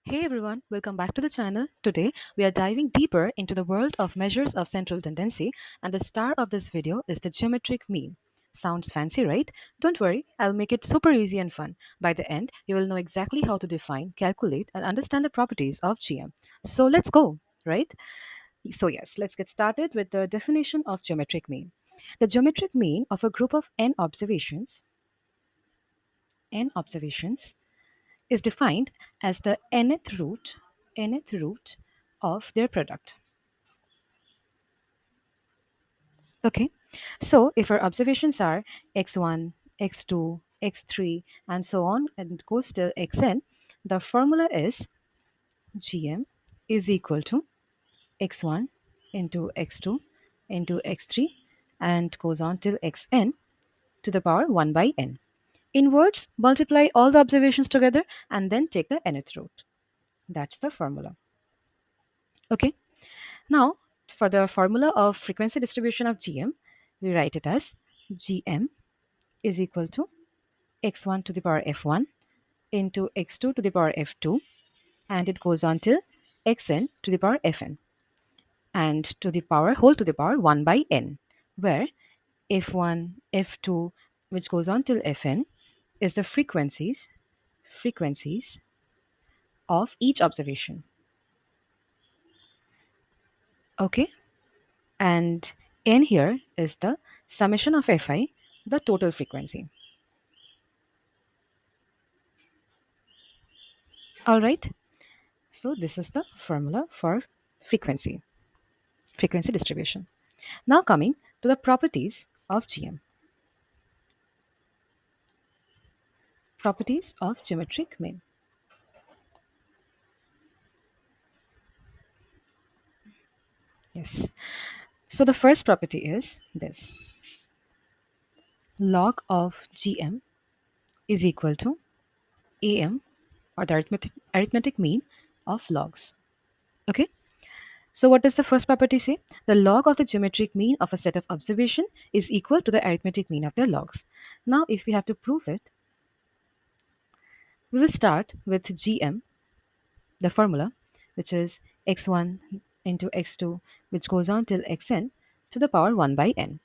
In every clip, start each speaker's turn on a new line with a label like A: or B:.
A: Hey everyone, welcome back to the channel. Today we are diving deeper into the world of measures of central tendency, and the star of this video is the geometric mean. Sounds fancy, right? Don't worry, I'll make it super easy and fun. By the end, you will know exactly how to define, calculate, and understand the properties of GM. So let's go, right? So yes, let's get started with the definition of geometric mean. The geometric mean of a group of n observations is defined as the nth root of their product. Okay, so if our observations are x1, x2, x3, and so on, and it goes till xn, the formula is gm is equal to x1 into x2 into x3 and goes on till xn to the power 1 by n. In words, multiply all the observations together and then take the nth root. That's the formula. Okay. Now, for the formula of frequency distribution of GM, we write it as GM is equal to x1 to the power f1 into x2 to the power f2, and it goes on till xn to the power fn and to the power whole to the power 1 by n, where f1, f2, which goes on till fn, is the frequencies of each observation. Okay, and n here is the summation of fi, the total frequency. All right. So this is the formula for frequency distribution. Now coming to the properties of GM. Properties of geometric mean. Yes. So the first property is this. Log of GM is equal to AM, or the arithmetic mean of logs. Okay. So what does the first property say? The log of the geometric mean of a set of observation is equal to the arithmetic mean of their logs. Now if we have to prove it, we will start with GM, the formula, which is x1 into x2, which goes on till xn to the power 1 by n.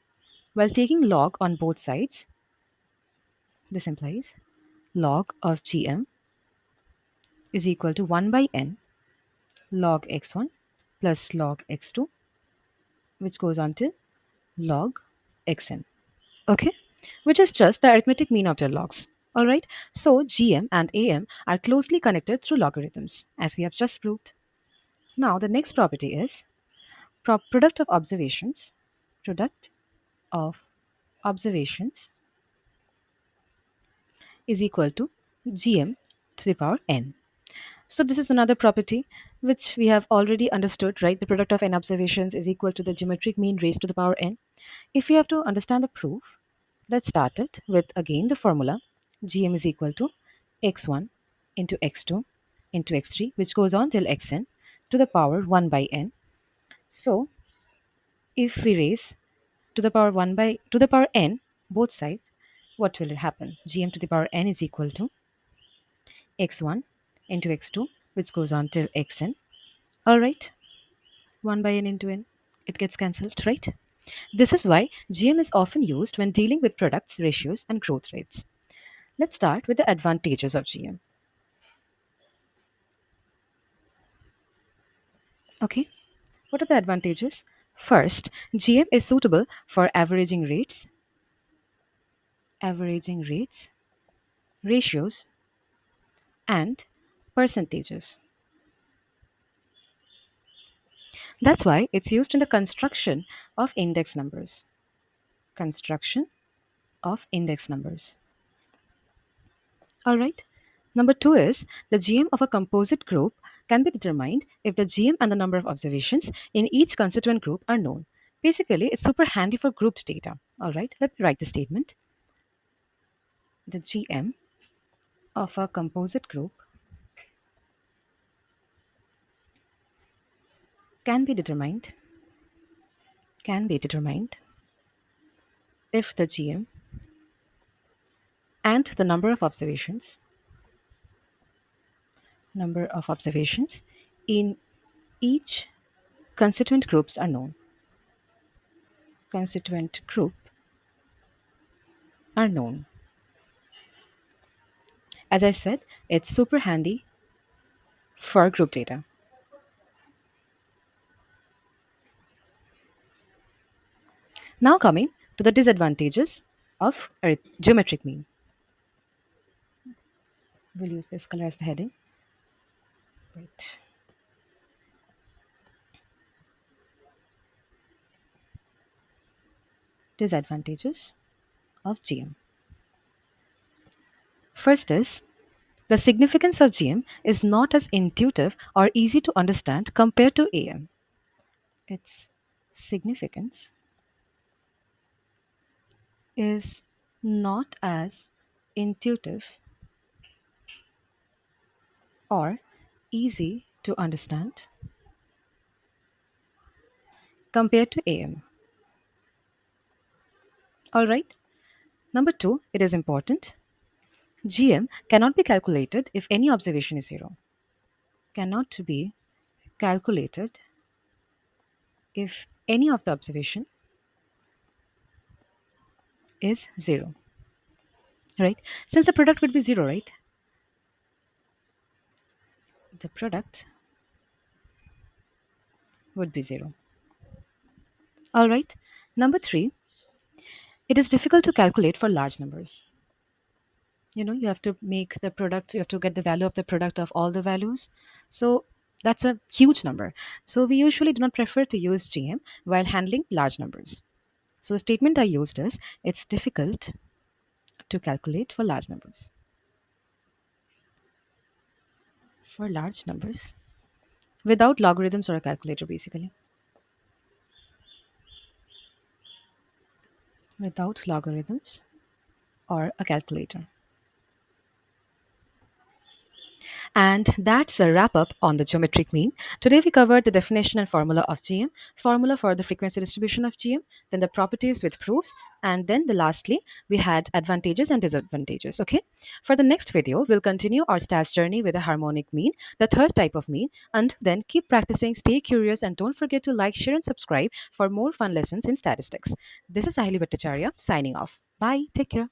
A: While taking log on both sides, this implies log of gm is equal to 1 by n log x1 plus log x2, which goes on till log xn. Okay, which is just the arithmetic mean of their logs. All right, so gm and am are closely connected through logarithms, as we have just proved. Now the next property is product of observations. Product of observations is equal to gm to the power n. So this is another property which we have already understood, right? The product of n observations is equal to the geometric mean raised to the power n. If we have to understand the proof, let's start it with again the formula. Gm is equal to x1 into x2 into x3, which goes on till xn to the power 1 by n. So if we raise to the power 1 by to the power n both sides, what will happen? Gm to the power n is equal to x1 into x2, which goes on till xn. All right, 1 by n into n, it gets cancelled, right? This is why gm is often used when dealing with products, ratios, and growth rates. Let's start with the advantages of gm. Okay, what are the advantages? First, gm is suitable for averaging rates, ratios, and percentages. That's why it's used in the construction of index numbers. Construction of index numbers. All right. Number two is the GM of a composite group can be determined if the GM and the number of observations in each constituent group are known. Basically, it's super handy for grouped data. All right, let me write the statement. The GM of a composite group can be determined if the GM and the number of observations number of observations in each constituent groups are known. Constituent group are known. As I said, it's super handy for group data. Now coming to the disadvantages of geometric mean. We'll use this color as the heading. Wait. Disadvantages of GM. First is the significance of GM is not as intuitive or easy to understand compared to AM. Its significance is not as intuitive or easy to understand compared to AM. Alright. Number two, it is important. GM cannot be calculated if any observation is zero. Cannot be calculated if any of the observation is zero. Right? Since the product would be zero, right? The product would be zero. Alright. Number three, it is difficult to calculate for large numbers. You have to make the product, you have to get the value of the product of all the values. So that's a huge number. So we usually do not prefer to use GM while handling large numbers. So the statement I used is it's difficult to calculate for large numbers. For large numbers without logarithms or a calculator, basically. Without logarithms or a calculator. And that's a wrap up on the geometric mean. Today we covered the definition and formula of GM, formula for the frequency distribution of GM, then the properties with proofs, and then lastly we had advantages and disadvantages. Okay. For the next video, we'll continue our stats journey with a harmonic mean, the third type of mean, and then keep practicing, stay curious, and don't forget to like, share, and subscribe for more fun lessons in statistics. This is Aaheli Bhattacharya signing off. Bye. Take care.